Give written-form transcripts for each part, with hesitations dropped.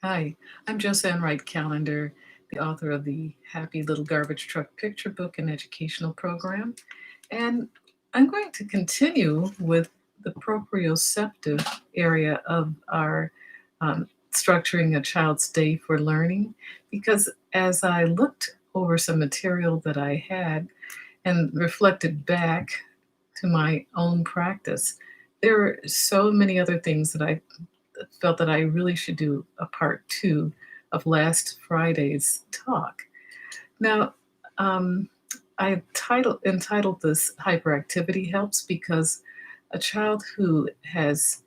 Hi, I'm Josanne Wright Callender, the author of the Happy Little Garbage Truck Picture Book and Educational Program. And I'm going to continue with the proprioceptive area of our structuring a child's day for learning, because as I looked over some material that I had and reflected back to my own practice, there are so many other things that I felt that I really should do a part two of last Friday's talk. Now, um, entitled this Hyperactivity Helps because a child who has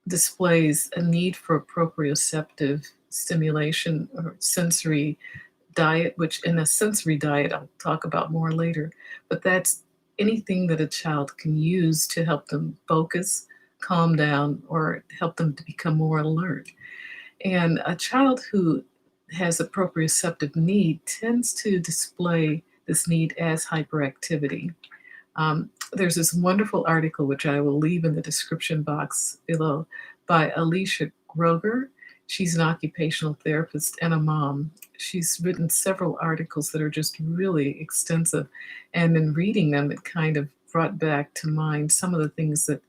displays a need for proprioceptive stimulation or sensory diet, which in a sensory diet I'll talk about more later, but that's anything that a child can use to help them focus, calm down, or help them to become more alert. And a child who has a proprioceptive need tends to display this need as hyperactivity. There's this wonderful article, which I will leave in the description box below, by Alicia Groger. She's an occupational therapist and a mom. She's written several articles that are just really extensive. And in reading them, it kind of brought back to mind some of the things that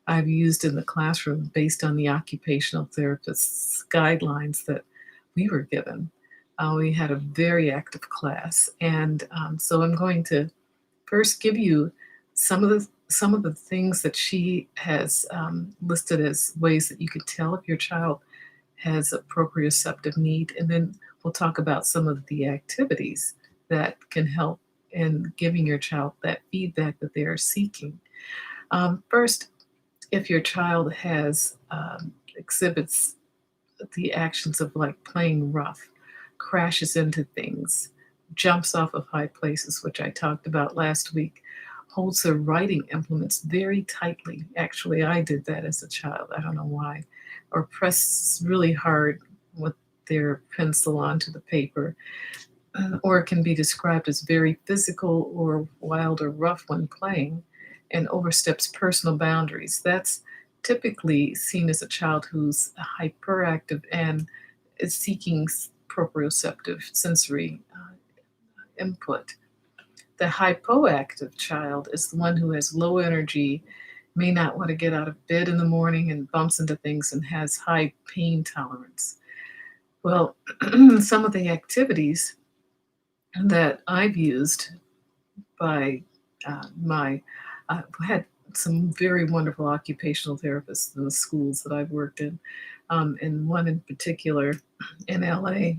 I've used in the classroom based on the occupational therapist's guidelines that we were given. We had a very active class. And so I'm going to first give you some of the things that she has listed as ways that you can tell if your child has a proprioceptive need, and then we'll talk about some of the activities that can help in giving your child that feedback that they are seeking. First, if your child has exhibits the actions of like playing rough, crashes into things, jumps off of high places, which I talked about last week, holds their writing implements very tightly. Actually, I did that as a child. I don't know why. Or press really hard with their pencil onto the paper. Or it can be described as very physical or wild or rough when playing and oversteps personal boundaries. That's typically seen as a child who's hyperactive and is seeking proprioceptive sensory input. The hypoactive child is the one who has low energy, may not want to get out of bed in the morning and bumps into things and has high pain tolerance. Well, some of the activities that I've used by I've had some very wonderful occupational therapists in the schools that I've worked in, and one in particular in LA,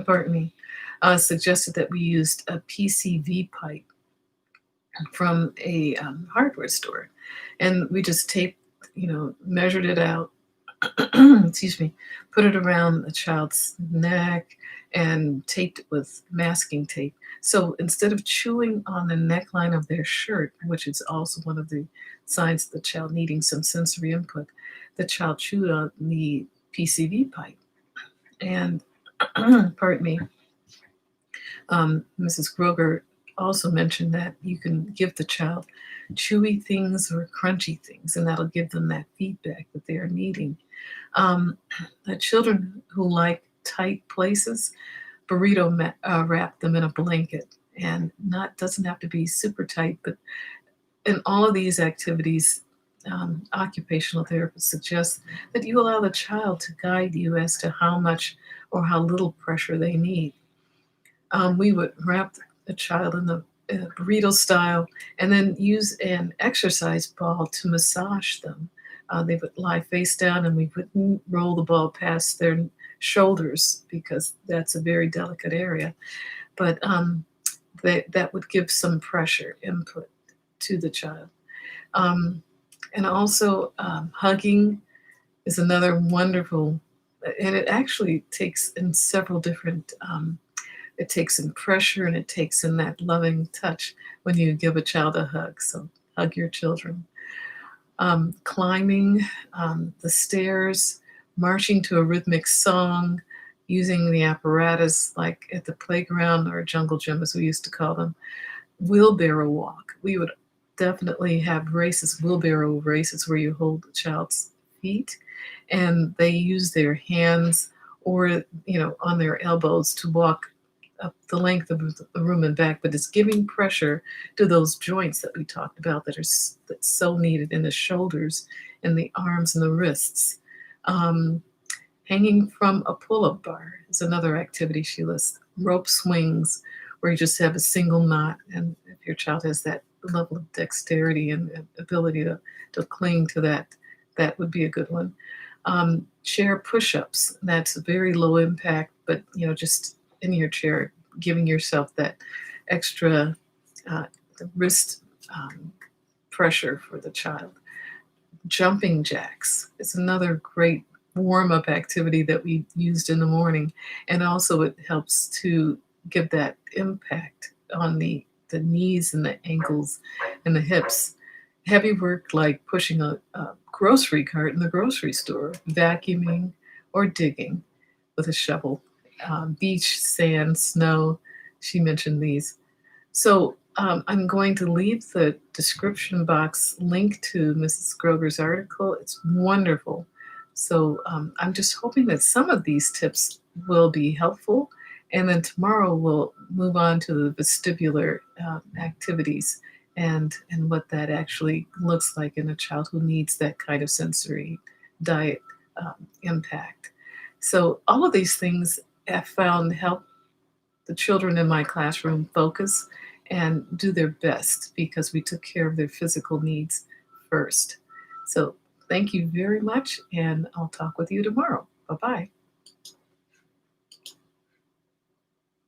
pardon me, suggested that we used a PCV pipe from a hardware store, and we just taped, measured it out, excuse me, put it around the child's neck and taped it with masking tape. So instead of chewing on the neckline of their shirt, which is also one of the signs of the child needing some sensory input, the child chewed on the PCV pipe. And, pardon me, Mrs. Groger also mentioned that you can give the child chewy things or crunchy things, and that'll give them that feedback that they are needing. The children who like tight places, wrap them in a blanket, and not doesn't have to be super tight, but in all of these activities, occupational therapists suggest that you allow the child to guide you as to how much or how little pressure they need. We would wrap the child in a burrito style and then use an exercise ball to massage them. They would lie face down and we wouldn't roll the ball past their shoulders because that's a very delicate area. But that would give some pressure input to the child. Um, and also, hugging is another wonderful, and it actually takes in several different it takes in pressure and it takes in that loving touch when you give a child a hug. So hug your children. Climbing the stairs, marching to a rhythmic song, using the apparatus like at the playground or jungle gym, as we used to call them. Wheelbarrow walk. We would definitely have races, wheelbarrow races, where you hold the child's feet and they use their hands or, on their elbows to walk up the length of the room and back, but it's giving pressure to those joints that we talked about that's so needed in the shoulders and the arms and the wrists. Um, Hanging from a pull-up bar is another activity she lists. Rope swings, where you just have a single knot, and if your child has that level of dexterity and ability to cling to that, that would be a good one. Chair push-ups. That's very low impact, but just in your chair, giving yourself that extra uh, wrist pressure for the child. Jumping jacks is another great warm-up activity that we used in the morning, and also it helps to give that impact on the knees and the ankles and the hips. Heavy work like pushing a grocery cart in the grocery store, vacuuming, or digging with a shovel. Beach, sand, snow, she mentioned these. So I'm going to leave the description box link to Mrs. Grover's article. It's wonderful. So I'm just hoping that some of these tips will be helpful. And then tomorrow we'll move on to the vestibular activities and what that actually looks like in a child who needs that kind of sensory diet impact. So all of these things I found help the children in my classroom focus and do their best because we took care of their physical needs first. So thank you very much, and I'll talk with you tomorrow. Bye bye.